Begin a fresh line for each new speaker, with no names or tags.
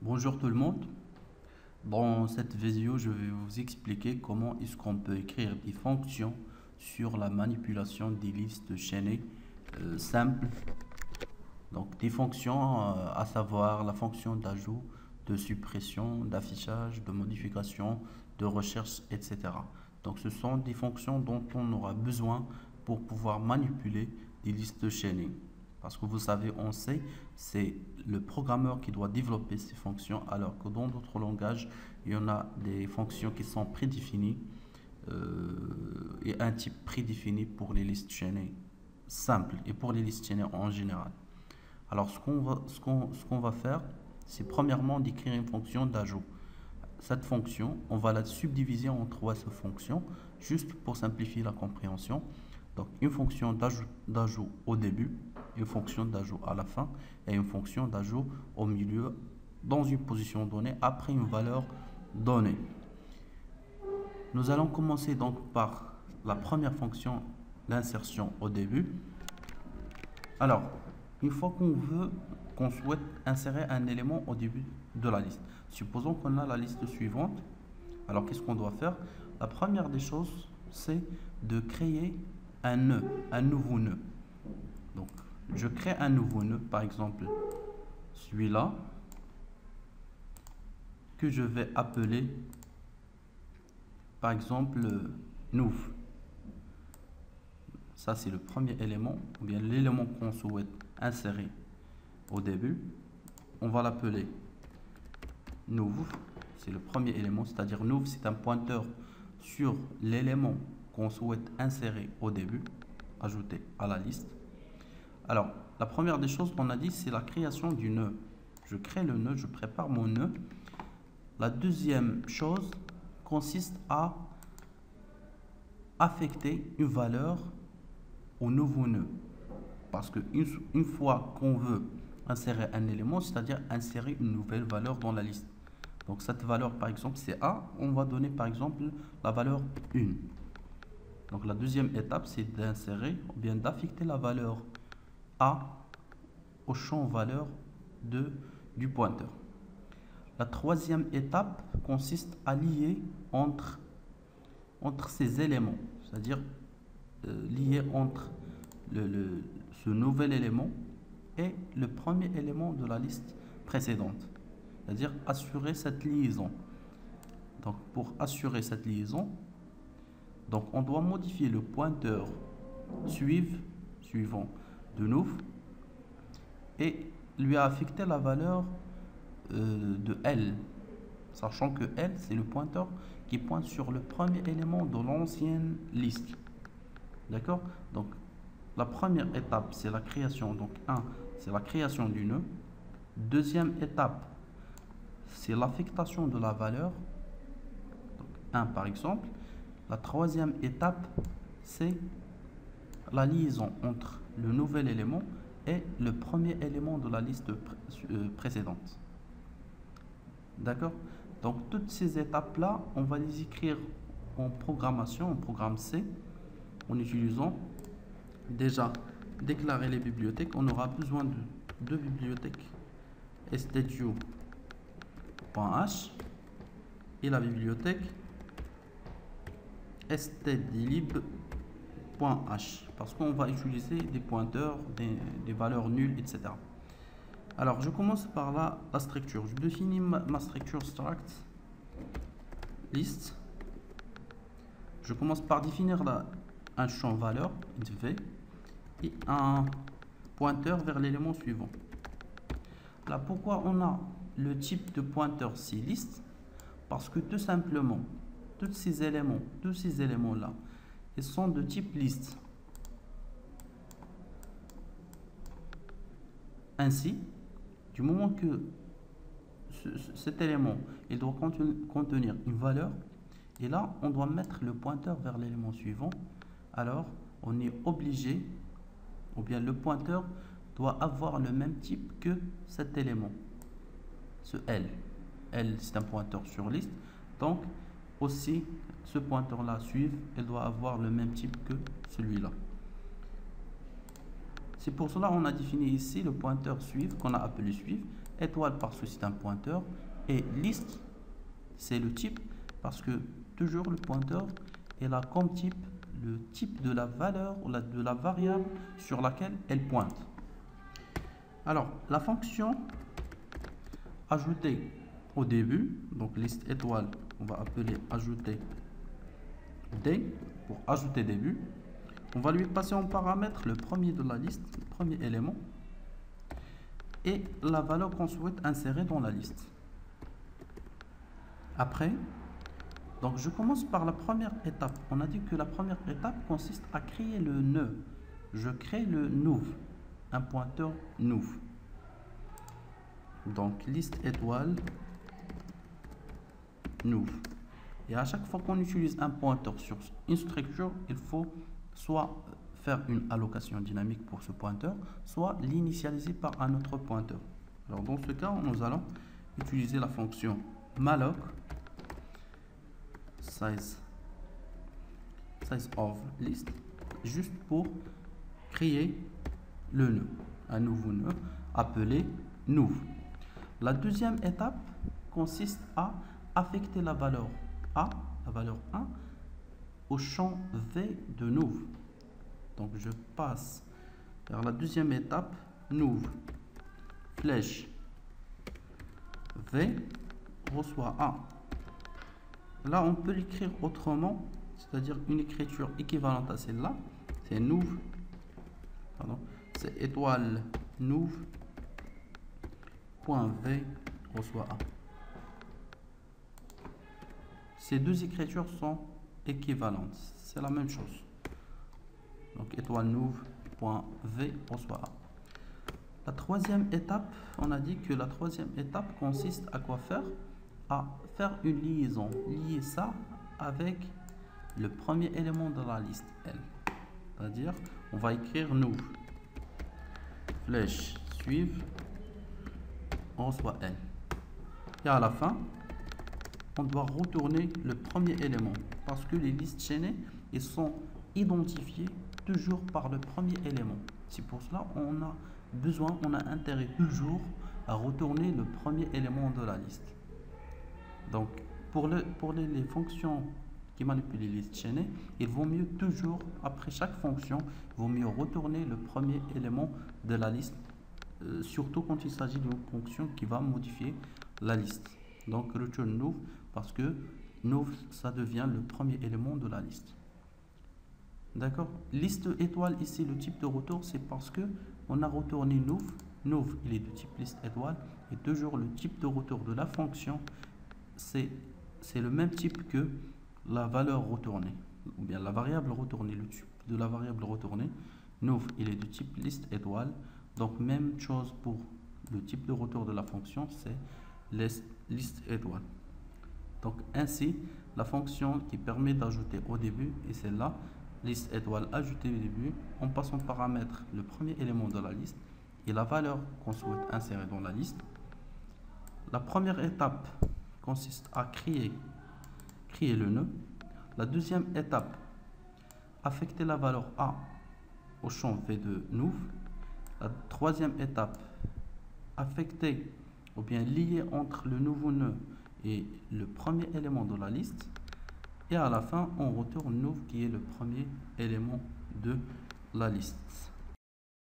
Bonjour tout le monde. Dans cette vidéo, je vais vous expliquer comment est-ce qu'on peut écrire des fonctions sur la manipulation des listes chaînées simples. Donc des fonctions, à savoir la fonction d'ajout, de suppression, d'affichage, de modification, de recherche, etc. Donc ce sont des fonctions dont on aura besoin pour pouvoir manipuler des listes chaînées. Parce que vous savez, on sait, c'est le programmeur qui doit développer ces fonctions, alors que dans d'autres langages, il y en a des fonctions qui sont prédéfinies et un type prédéfini pour les listes chaînées simples et pour les listes chaînées en général. Alors, ce qu'on va faire, c'est premièrement d'écrire une fonction d'ajout. Cette fonction, on va la subdiviser en trois sous-fonctions, juste pour simplifier la compréhension. Donc, une fonction d'ajout au début, une fonction d'ajout à la fin et une fonction d'ajout au milieu dans une position donnée après une valeur donnée. Nous allons commencer donc par la première fonction, l'insertion au début. Alors, une fois qu'on souhaite insérer un élément au début de la liste, supposons qu'on a la liste suivante. Alors, qu'est-ce qu'on doit faire? La première des choses, c'est de créer un nœud, un nouveau nœud. Donc, je crée un nouveau nœud, par exemple celui-là, que je vais appeler, par exemple, nouveau. Ça, c'est le premier élément, ou bien l'élément qu'on souhaite insérer au début. On va l'appeler nouveau. C'est le premier élément, c'est-à-dire nouveau, c'est un pointeur sur l'élément qu'on souhaite insérer au début, ajouter à la liste. Alors, la première des choses qu'on a dit, c'est la création du nœud. Je crée le nœud, je prépare mon nœud. La deuxième chose consiste à affecter une valeur au nouveau nœud. Parce qu'une fois qu'on veut insérer un élément, c'est-à-dire insérer une nouvelle valeur dans la liste. Donc cette valeur, par exemple, c'est A. On va donner, par exemple, la valeur 1. Donc la deuxième étape, c'est d'insérer ou bien d'affecter la valeur A au champ valeur du pointeur. La troisième étape consiste à lier entre ces éléments, c'est-à-dire lier entre ce nouvel élément et le premier élément de la liste précédente, c'est-à-dire assurer cette liaison. Donc pour assurer cette liaison, donc on doit modifier le pointeur suivant de nouveau et lui affecter la valeur de L, sachant que L, c'est le pointeur qui pointe sur le premier élément de l'ancienne liste. D'accord? Donc, la première étape, c'est la création. Donc, 1, c'est la création du nœud. Deuxième étape, c'est l'affectation de la valeur. Donc, 1 par exemple. La troisième étape, c'est la liaison entre le nouvel élément et le premier élément de la liste précédente. D'accord? Donc, toutes ces étapes-là, on va les écrire en programmation, en programme C, en utilisant déjà déclarer les bibliothèques. On aura besoin de deux bibliothèques, stdio.h et la bibliothèque stdlib.h, parce qu'on va utiliser des pointeurs, des valeurs nulles, etc. Alors, je commence par la structure. Je définis ma structure struct list. Je commence par définir un champ valeur, v, et un pointeur vers l'élément suivant. Là, pourquoi on a le type de pointeur cList? Parce que tout simplement, tous ces éléments-là, ils sont de type list. Ainsi, du moment que cet élément, il doit contenir une valeur, et là, on doit mettre le pointeur vers l'élément suivant, alors on est obligé, ou bien le pointeur doit avoir le même type que cet élément, ce L. L, c'est un pointeur sur liste, donc aussi ce pointeur-là suivre, il doit avoir le même type que celui-là. C'est pour cela qu'on a défini ici le pointeur suivre, qu'on a appelé suivre, étoile parce que c'est un pointeur, et liste, c'est le type, parce que toujours le pointeur est là comme type, le type de la valeur ou de la variable sur laquelle elle pointe. Alors, la fonction ajouter au début, donc liste étoile, on va appeler ajouter D pour ajouter début. On va lui passer en paramètre le premier de la liste, le premier élément, et la valeur qu'on souhaite insérer dans la liste. Après, donc je commence par la première étape. On a dit que la première étape consiste à créer le nœud. Je crée le nouv, un pointeur nouv. Donc liste étoile nouv. Et à chaque fois qu'on utilise un pointeur sur une structure, il faut soit faire une allocation dynamique pour ce pointeur, soit l'initialiser par un autre pointeur. Alors dans ce cas, nous allons utiliser la fonction malloc size of list juste pour créer le nœud, un nouveau nœud appelé nouv. La deuxième étape consiste à affecter la valeur A, la valeur 1, au champ V de nouv. Donc je passe vers la deuxième étape, nouv, flèche, V reçoit A. Là, on peut l'écrire autrement, c'est-à-dire une écriture équivalente à celle-là. C'est nouv, pardon, c'est étoile nouv, point V reçoit A. Ces deux écritures sont équivalentes, c'est la même chose. Donc étoile nouv, point V reçoit A. La troisième étape, on a dit que la troisième étape consiste à quoi faire? À faire une liaison, lier ça avec le premier élément de la liste L. C'est-à-dire, on va écrire nouv, flèche suivre, on reçoit L. Et à la fin, on doit retourner le premier élément parce que les listes chaînées, ils sont identifiées toujours par le premier élément. C'est pour cela qu'on a besoin, on a intérêt toujours à retourner le premier élément de la liste. Donc, pour les fonctions qui manipulent les listes chaînées, il vaut mieux toujours, après chaque fonction, il vaut mieux retourner le premier élément de la liste, surtout quand il s'agit d'une fonction qui va modifier la liste. Donc, return nouv, parce que nouv, ça devient le premier élément de la liste. D'accord? Liste étoile, ici, le type de retour, c'est parce que on a retourné nouv. Nouv, il est de type liste étoile, et toujours le type de retour de la fonction, c'est le même type que la valeur retournée, ou bien la variable retournée, le type de la variable retournée. Nouv, il est de type liste étoile, donc même chose pour le type de retour de la fonction, c'est liste étoile. Donc ainsi, la fonction qui permet d'ajouter au début est celle-là, liste étoile ajoutée au début, en passant paramètre le premier élément de la liste et la valeur qu'on souhaite insérer dans la liste. La première étape consiste à créer le nœud. La deuxième étape, affecter la valeur A au champ V de nouv. La troisième étape, affecter ou bien lier entre le nouveau nœud et le premier élément de la liste. Et à la fin, on retourne nouv qui est le premier élément de la liste.